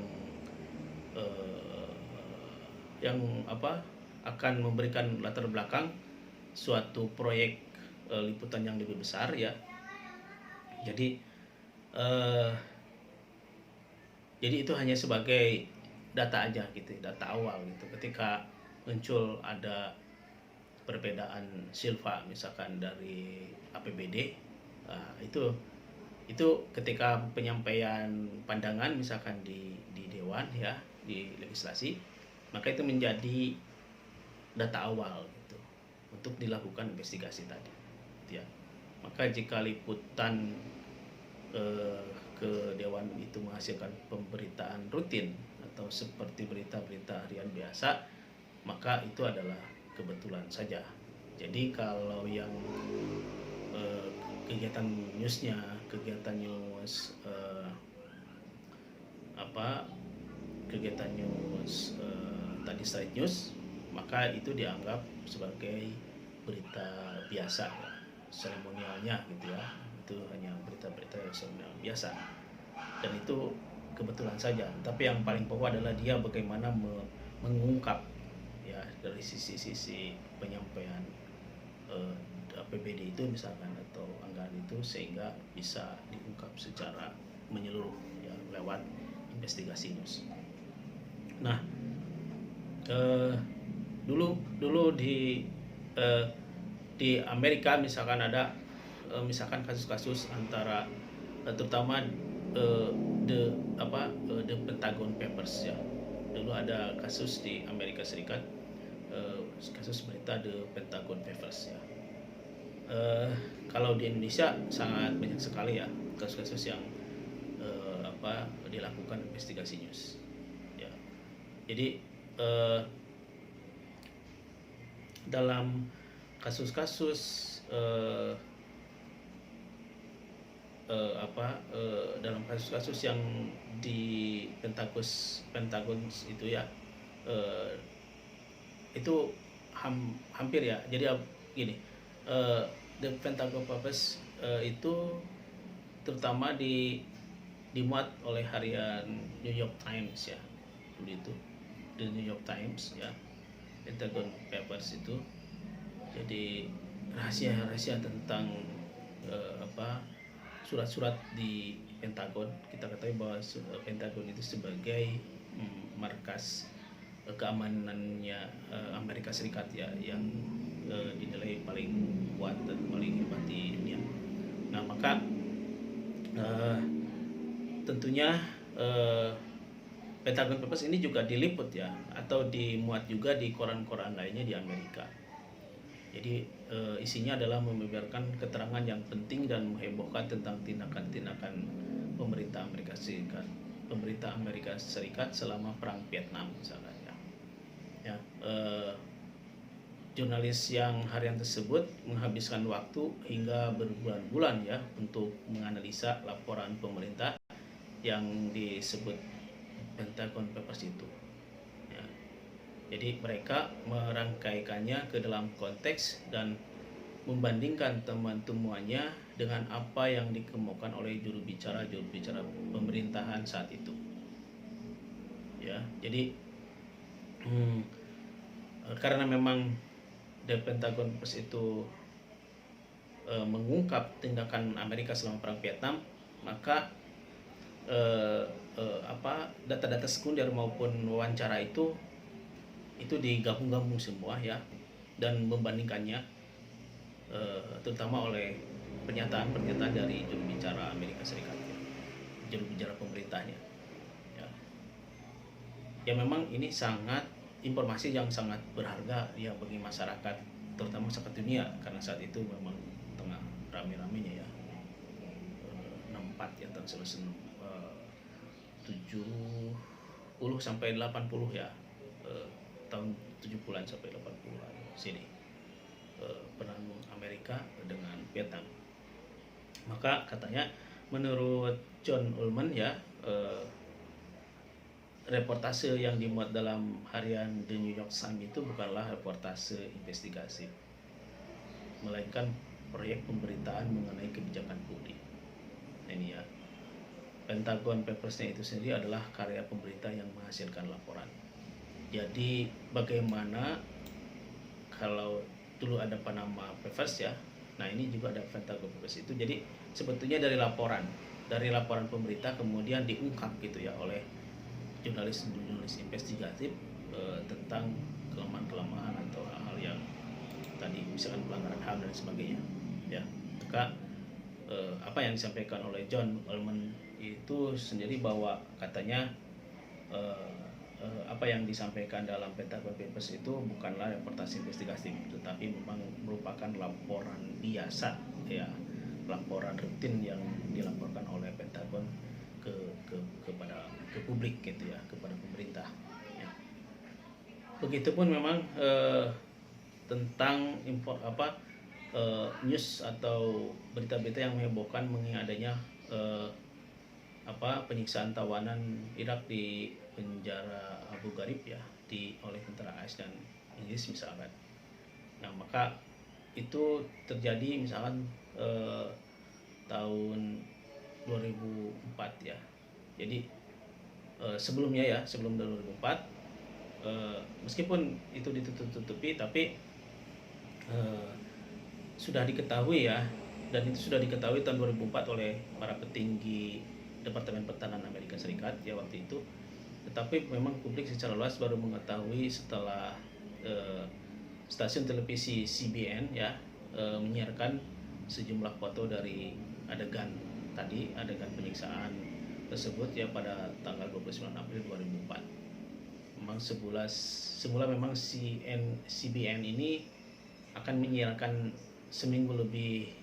S1: akan memberikan latar belakang suatu proyek liputan yang lebih besar ya. Jadi itu hanya sebagai data aja gitu, data awal gitu. Ketika muncul ada perbedaan silva misalkan dari APBD, itu ketika penyampaian pandangan misalkan di dewan ya, di legislasi, maka itu menjadi data awal gitu untuk dilakukan investigasi tadi gitu ya. Maka jika liputan ke dewan itu menghasilkan pemberitaan rutin atau seperti berita-berita harian biasa, maka itu adalah kebetulan saja. Jadi kalau yang kegiatan news tadi straight news, maka itu dianggap sebagai berita biasa ya, seremonialnya gitu ya. Itu hanya berita-berita yang seremonial biasa, dan itu kebetulan saja, tapi yang paling pokok adalah dia bagaimana mengungkap ya dari sisi-sisi penyampaian APBD itu misalkan atau anggaran itu sehingga bisa diungkap secara menyeluruh ya lewat investigasi news. Nah, dulu di Amerika misalkan ada misalkan kasus-kasus antara terutama the Pentagon Papers ya. Dulu ada kasus di Amerika Serikat, kasus berita The Pentagon Papers ya. Kalau di Indonesia sangat banyak sekali ya kasus-kasus yang dilakukan investigasi news ya. Jadi dalam kasus-kasus dalam kasus-kasus yang di Pentagon itu ya, itu hampir ya. Jadi gini, The Pentagon Papers itu terutama dimuat oleh harian New York Times ya, dulu itu The New York Times ya. Pentagon Papers itu jadi rahasia-rahasia tentang surat-surat di Pentagon. Kita ketahui bahwa Pentagon itu sebagai markas keamanannya Amerika Serikat ya, yang dinilai paling kuat dan paling hebat di dunia. Nah, maka tentunya Pentagon Papers ini juga diliput ya, atau dimuat juga di koran-koran lainnya di Amerika. Jadi isinya adalah membeberkan keterangan yang penting dan menghebohkan tentang tindakan-tindakan pemerintah Amerika Serikat selama perang Vietnam misalnya ya. Jurnalis yang harian tersebut menghabiskan waktu hingga berbulan-bulan ya untuk menganalisa laporan pemerintah yang disebut Pentagon Papers itu. Jadi mereka merangkaikannya ke dalam konteks dan membandingkan temuan-temuannya dengan apa yang dikemukakan oleh juru bicara pemerintahan saat itu. Ya, jadi karena memang The Pentagon Papers itu mengungkap tindakan Amerika selama perang Vietnam, maka data-data sekunder maupun wawancara itu digabung-gabung semua ya, dan membandingkannya terutama oleh pernyataan-pernyataan dari juru bicara Amerika Serikat ya, juru bicara pemerintahnya ya. Ya memang ini informasi yang sangat berharga ya bagi masyarakat, terutama masyarakat dunia, karena saat itu memang tengah rame-ramenya ya 64 ya, tahun 70 sampai 80 ya, tahun 70-an sampai 80-an sini perang Amerika dengan Vietnam. Maka katanya menurut John Ullman ya, reportase yang dimuat dalam harian The New York Times itu bukanlah reportase investigasi, melainkan proyek pemberitaan mengenai kebijakan publik. Ini ya, Pentagon Papers-nya itu sendiri adalah karya pemerintah yang menghasilkan laporan. Jadi bagaimana kalau dulu ada Panama Papers ya, nah ini juga ada Pentagon Papers itu. Jadi sebetulnya dari laporan pemerintah kemudian diungkap gitu ya oleh jurnalis investigatif tentang kelemahan atau hal-hal yang tadi misalkan pelanggaran HAM dan sebagainya ya. Maka apa yang disampaikan oleh John Ullman itu sendiri bahwa katanya apa yang disampaikan dalam Pentagon Papers itu bukanlah reportase investigasi, tetapi memang merupakan laporan biasa ya, laporan rutin yang dilaporkan oleh Pentagon ke publik gitu ya, kepada pemerintah ya. Begitupun memang tentang news atau berita-berita yang menghebohkan mengenai adanya penyiksaan tawanan Irak di penjara Abu Ghraib ya, oleh tentara AS dan Inggris misalkan. Nah, maka itu terjadi misalkan tahun 2004 ya. Jadi sebelumnya ya, sebelum 2004, meskipun itu ditutup-tutupi, tapi eh, sudah diketahui ya, dan itu sudah diketahui tahun 2004 oleh para petinggi Departemen Pertahanan Amerika Serikat ya waktu itu. Tetapi memang publik secara luas baru mengetahui setelah eh, stasiun televisi CBN ya menyiarkan sejumlah foto dari adegan adegan penyiksaan tersebut ya pada tanggal 29 April 2004. Memang semula memang CBN ini akan menyiarkan seminggu lebih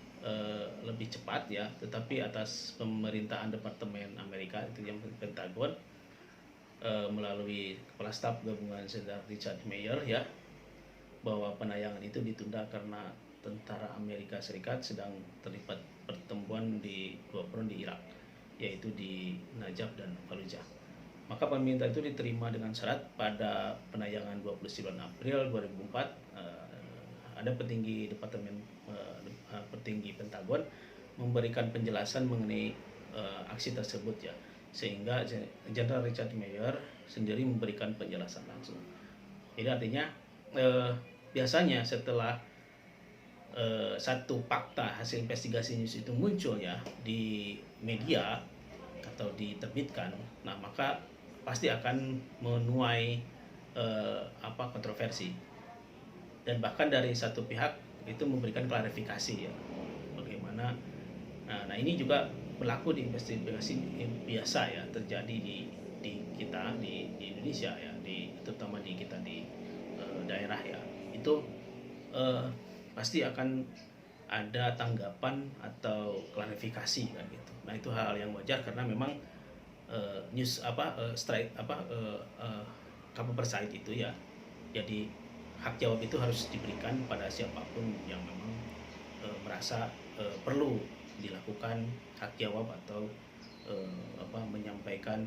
S1: cepat ya, tetapi atas pemerintahan Departemen Amerika itu yang Pentagon melalui Kepala Staf Gabungan Jenderal Richard Meyer ya, bahwa penayangan itu ditunda karena tentara Amerika Serikat sedang terlibat pertempuran di dua front di Irak, yaitu di Najaf dan Fallujah. Maka permintaan itu diterima dengan syarat pada penayangan 29 April 2004 ada petinggi Pentagon memberikan penjelasan mengenai aksi tersebut ya, sehingga Jenderal Richard Meyer sendiri memberikan penjelasan langsung. Jadi artinya biasanya setelah satu fakta hasil investigasi news itu muncul ya di media atau diterbitkan, nah maka pasti akan menuai kontroversi, dan bahkan dari satu pihak itu memberikan klarifikasi ya bagaimana. Nah ini juga berlaku di investigasi biasa ya, terjadi di kita di Indonesia ya, terutama di kita di daerah ya, itu pasti akan ada tanggapan atau klarifikasi kan gitu. Nah itu hal yang wajar karena memang news cover site itu ya, jadi hak jawab itu harus diberikan pada siapapun yang memang merasa perlu dilakukan hak jawab atau menyampaikan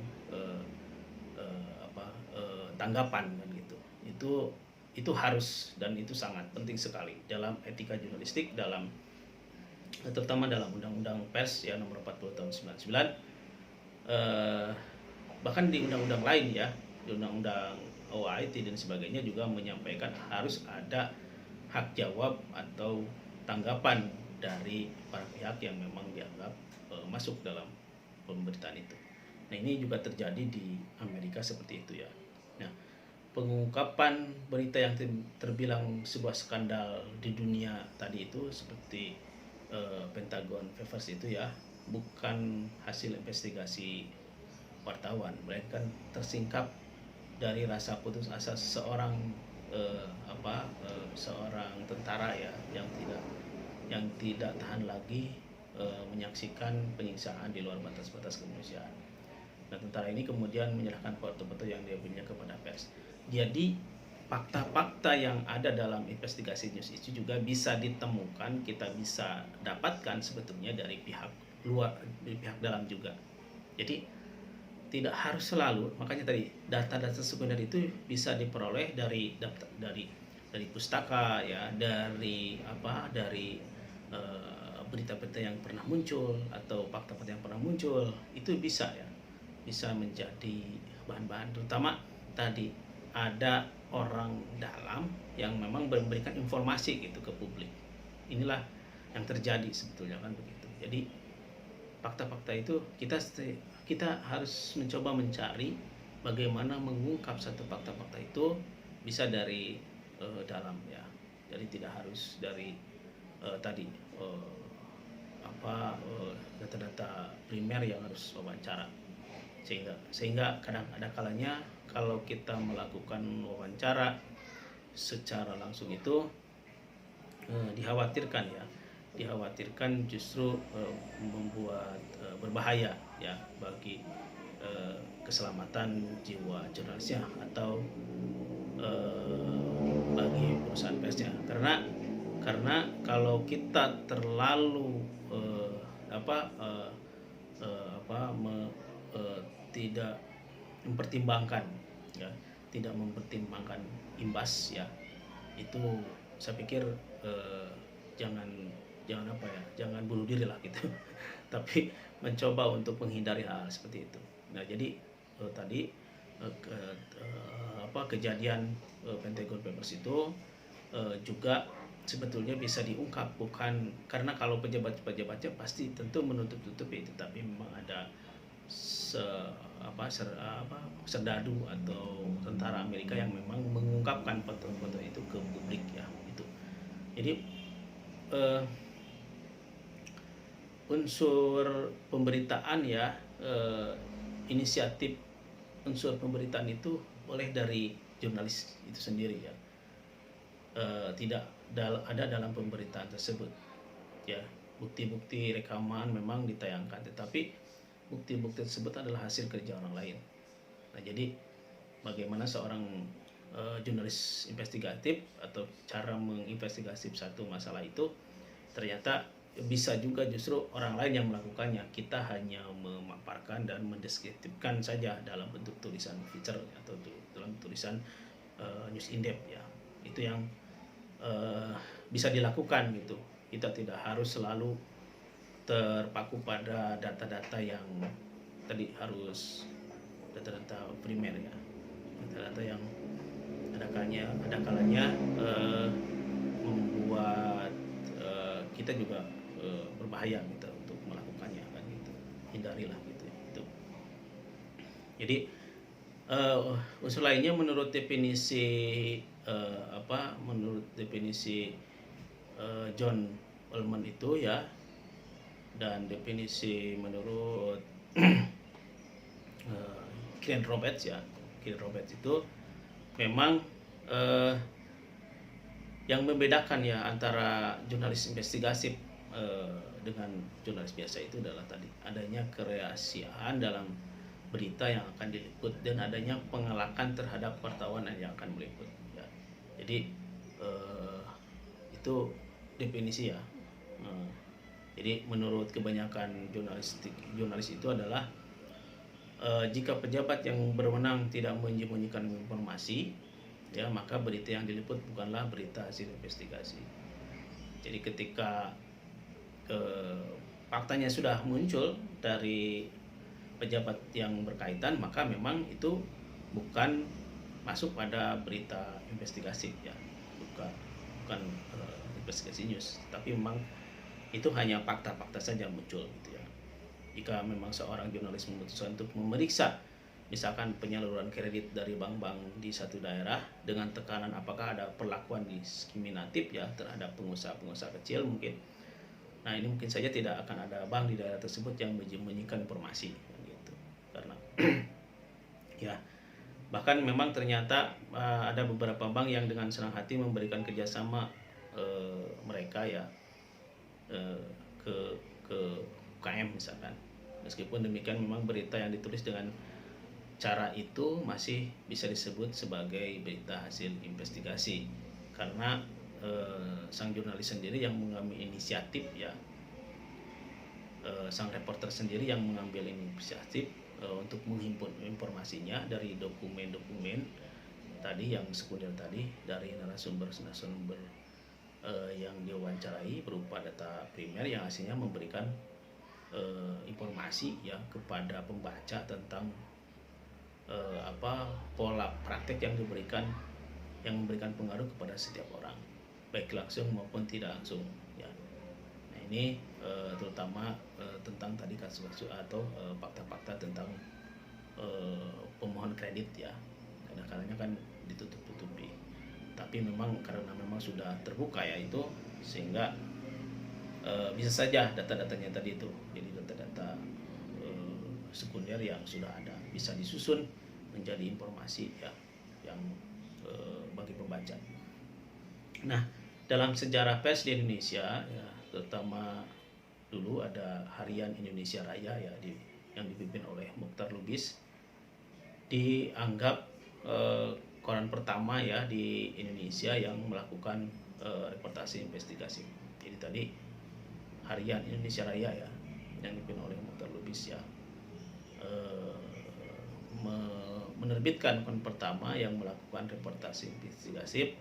S1: tanggapan kan gitu. Itu harus, dan itu sangat penting sekali dalam etika jurnalistik, terutama dalam Undang-Undang Pers ya nomor 40 tahun 99, bahkan di undang-undang lain ya, di Undang-Undang OIT dan sebagainya juga menyampaikan harus ada hak jawab atau tanggapan dari para pihak yang memang dianggap masuk dalam pemberitaan itu. Nah ini juga terjadi di Amerika seperti itu ya. Nah pengungkapan berita yang terbilang sebuah skandal di dunia tadi itu seperti Pentagon Papers itu ya, bukan hasil investigasi wartawan, melainkan tersingkap dari rasa putus asa seorang seorang tentara ya yang tidak tahan lagi menyaksikan penyiksaan di luar batas-batas kemanusiaan. Nah tentara ini kemudian menyerahkan foto-foto yang dia punya kepada pers. Jadi fakta-fakta yang ada dalam investigasi news itu juga bisa ditemukan, kita bisa dapatkan sebetulnya dari pihak luar, dari pihak dalam juga. Jadi tidak harus selalu, makanya tadi data-data sekunder itu bisa diperoleh dari pustaka ya, dari berita-berita yang pernah muncul atau fakta-fakta yang pernah muncul, itu bisa ya, bisa menjadi bahan-bahan, terutama tadi ada orang dalam yang memang memberikan informasi gitu ke publik. Inilah yang terjadi sebetulnya kan begitu. Jadi fakta-fakta itu kita harus mencoba mencari bagaimana mengungkap satu fakta-fakta itu bisa dari dalam ya. Jadi tidak harus dari data-data primer yang harus wawancara. Sehingga kadang ada kalanya kalau kita melakukan wawancara secara langsung itu dikhawatirkan justru membuat berbahaya ya bagi keselamatan jiwa jurnalisnya atau bagi perusahaan persnya, karena kalau kita terlalu tidak mempertimbangkan ya, tidak mempertimbangkan imbas ya, itu saya pikir jangan bunuh diri lah gitu tapi mencoba untuk menghindari hal seperti itu. Nah jadi tadi kejadian Pentagon Papers itu juga sebetulnya bisa diungkap, bukan karena kalau pejabat-pejabatnya pasti tentu menutup-tutupi, tetapi memang ada serdadu atau tentara Amerika yang memang mengungkapkan foto-foto itu ke publik ya itu. Jadi unsur pemberitaan ya, inisiatif unsur pemberitaan itu oleh dari jurnalis itu sendiri ya, tidak ada dalam pemberitaan tersebut ya. Bukti-bukti rekaman memang ditayangkan, tetapi bukti-bukti tersebut adalah hasil kerja orang lain. Nah, jadi bagaimana seorang jurnalis investigatif atau cara menginvestigasi satu masalah itu ternyata bisa juga justru orang lain yang melakukannya. Kita hanya memaparkan dan mendeskripsikan saja dalam bentuk tulisan feature atau dalam tulisan news in depth ya. Itu yang bisa dilakukan gitu. Kita tidak harus selalu terpaku pada data-data yang tadi, harus data-data primer ya, data-data yang ada kalanya membuat kita juga berbahaya gitu untuk melakukannya kan gitu. Hindarilah gitu itu. Jadi unsur lainnya menurut definisi John Ullman itu ya, dan definisi menurut Kieran Roberts itu memang yang membedakan ya antara jurnalis investigatif dengan jurnalis biasa itu adalah tadi adanya kerahasiaan dalam berita yang akan diliput dan adanya pengelakan terhadap wartawan yang akan meliput ya. Jadi itu definisi ya. Jadi menurut kebanyakan jurnalis itu adalah jika pejabat yang berwenang tidak menyembunyikan informasi ya, maka berita yang diliput bukanlah berita hasil investigasi. Jadi ketika faktanya sudah muncul dari pejabat yang berkaitan, maka memang itu bukan masuk pada berita investigasi ya, bukan investigasi news, tapi memang itu hanya fakta-fakta saja muncul gitu ya. Jika memang seorang jurnalis memutuskan untuk memeriksa misalkan penyaluran kredit dari bank-bank di satu daerah dengan tekanan apakah ada perlakuan diskriminatif ya terhadap pengusaha-pengusaha kecil mungkin. Nah, ini mungkin saja tidak akan ada bank di daerah tersebut yang menyembunyikan informasi gitu. Karena ya bahkan memang ternyata ada beberapa bank yang dengan senang hati memberikan kerjasama mereka ya ke UKM misalkan. Meskipun demikian memang berita yang ditulis dengan cara itu masih bisa disebut sebagai berita hasil investigasi karena sang jurnalis sendiri yang mengambil inisiatif ya, sang reporter sendiri yang mengambil inisiatif untuk menghimpun informasinya dari dokumen-dokumen tadi yang sekunder tadi, dari narasumber yang diwawancarai berupa data primer yang hasilnya memberikan informasi ya kepada pembaca tentang pola praktek yang memberikan pengaruh kepada setiap orang, baik langsung maupun tidak langsung ya. Nah, ini terutama tentang tadi kasus-kasus atau fakta-fakta tentang pemohon kredit ya. Kadang-kadang kan ditutup-tutupi, tapi memang karena memang sudah terbuka ya itu, sehingga bisa saja data-datanya tadi itu jadi data-data sekunder yang sudah ada bisa disusun menjadi informasi ya yang bagi pembaca. Nah, dalam sejarah pers di Indonesia ya, terutama dulu ada Harian Indonesia Raya ya yang dipimpin oleh Mokhtar Lubis, dianggap koran pertama ya di Indonesia yang melakukan reportase investigasi. Jadi tadi Harian Indonesia Raya ya yang dipimpin oleh Mokhtar Lubis ya menerbitkan koran pertama yang melakukan reportase investigasi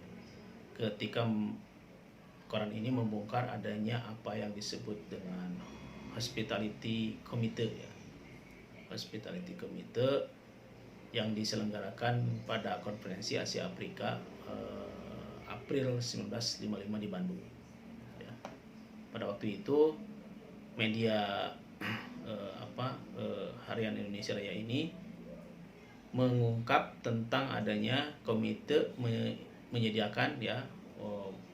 S1: ketika koran ini membongkar adanya apa yang disebut dengan Hospitality Committee ya. Hospitality Committee yang diselenggarakan pada konferensi Asia Afrika April 1955 di Bandung. Ya. Pada waktu itu media Harian Indonesia Raya ini mengungkap tentang adanya komite menyediakan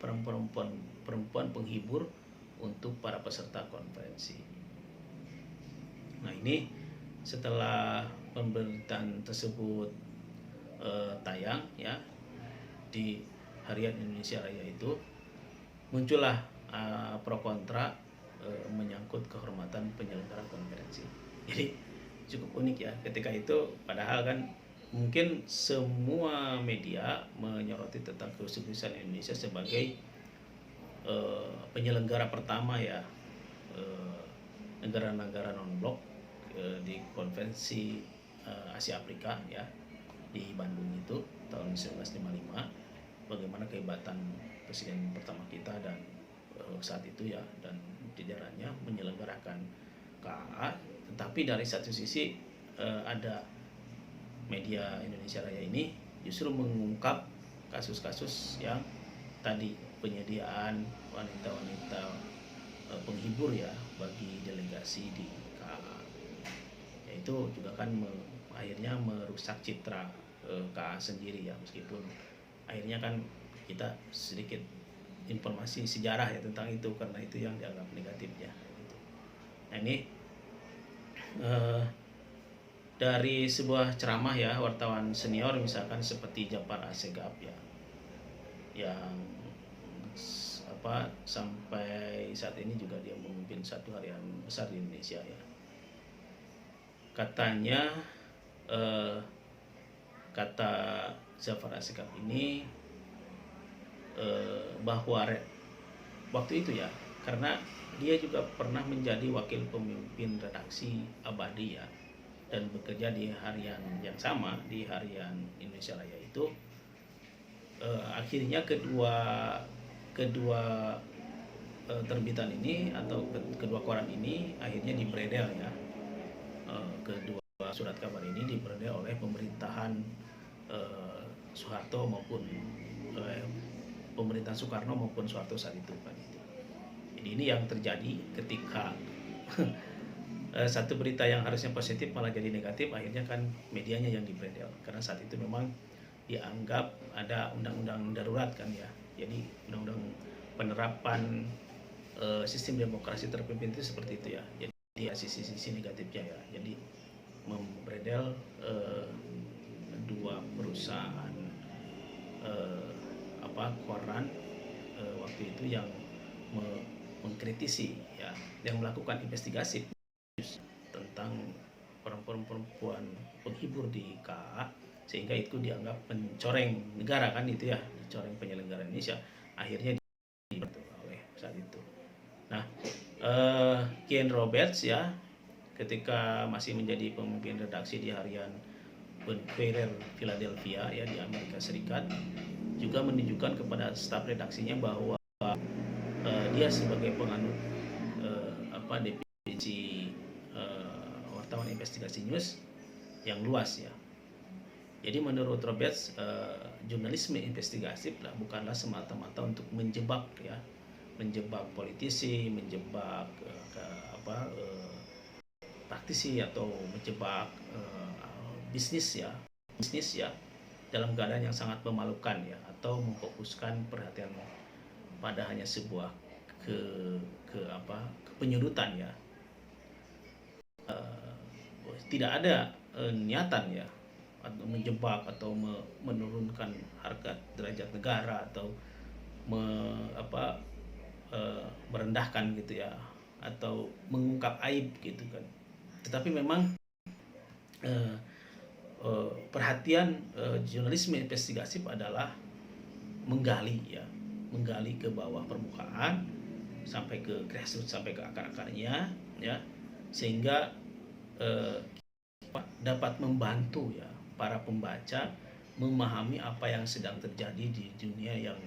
S1: perempuan penghibur untuk para peserta konferensi. Nah, ini setelah pemberitaan tersebut tayang ya di Harian Indonesia Raya itu, muncullah pro kontra menyangkut kehormatan penyelenggara konferensi. Jadi cukup unik ya ketika itu, padahal kan mungkin semua media menyoroti tentang kesuksesan Indonesia sebagai penyelenggara pertama ya negara-negara non-blok di konferensi Asia Afrika ya di Bandung itu tahun 1955. Bagaimana kehebatan presiden pertama kita dan saat itu ya dan jajarannya menyelenggarakan KA. Tetapi dari satu sisi ada media Indonesia Raya ini justru mengungkap kasus-kasus yang tadi penyediaan wanita-wanita penghibur ya bagi delegasi di KA. Yaitu juga kan akhirnya merusak citra KA sendiri ya, meskipun akhirnya kan kita sedikit informasi sejarah ya tentang itu karena itu yang dianggap negatifnya. Nah, ini dari sebuah ceramah ya wartawan senior misalkan seperti Djafar Assegaf ya yang sampai saat ini juga dia memimpin satu harian besar di Indonesia ya. Katanya kata Djafar Assegaf ini bahwa waktu itu ya, karena dia juga pernah menjadi wakil pemimpin redaksi Abadi ya dan bekerja di harian yang sama, di Harian Indonesia Raya itu, akhirnya kedua terbitan ini atau kedua koran ini akhirnya dibredel ya. Kedua surat kabar ini dibredel oleh pemerintahan Soeharto maupun pemerintahan Soekarno maupun Soeharto saat itu kan itu. Jadi ini yang terjadi ketika satu berita yang harusnya positif malah jadi negatif, akhirnya kan medianya yang dibredel karena saat itu memang dianggap ada undang-undang darurat kan ya. Jadi undang-undang penerapan sistem demokrasi terpimpin itu seperti itu ya. Jadi sisi negatifnya ya. Jadi membredel dua perusahaan koran waktu itu yang mengkritisi ya, yang melakukan investigasi tentang perempuan penghibur di KA, sehingga itu dianggap mencoreng negara kan itu ya, dicoreng penyelenggara Indonesia, akhirnya dibentuk oleh saat itu. Nah, Kian Roberts ya ketika masih menjadi pemimpin redaksi di harian Courier Philadelphia ya di Amerika Serikat juga menunjukkan kepada staf redaksinya bahwa dia sebagai penganut definisi wartawan investigasi news yang luas ya. Jadi menurut Roberts jurnalisme investigatif lah bukanlah semata-mata untuk menjebak ya, menjebak politisi, menjebak praktisi atau menjebak bisnis ya dalam keadaan yang sangat memalukan ya, atau memfokuskan perhatian pada hanya sebuah kepenyudutan ya. Tidak ada niatan ya atau menjebak atau menurunkan harkat derajat negara atau merendahkan gitu ya, atau mengungkap aib gitu kan. Tetapi memang perhatian jurnalisme investigatif adalah menggali ke bawah permukaan sampai ke grassroots, sampai ke akar-akarnya ya, sehingga dapat membantu ya para pembaca memahami apa yang sedang terjadi di dunia yang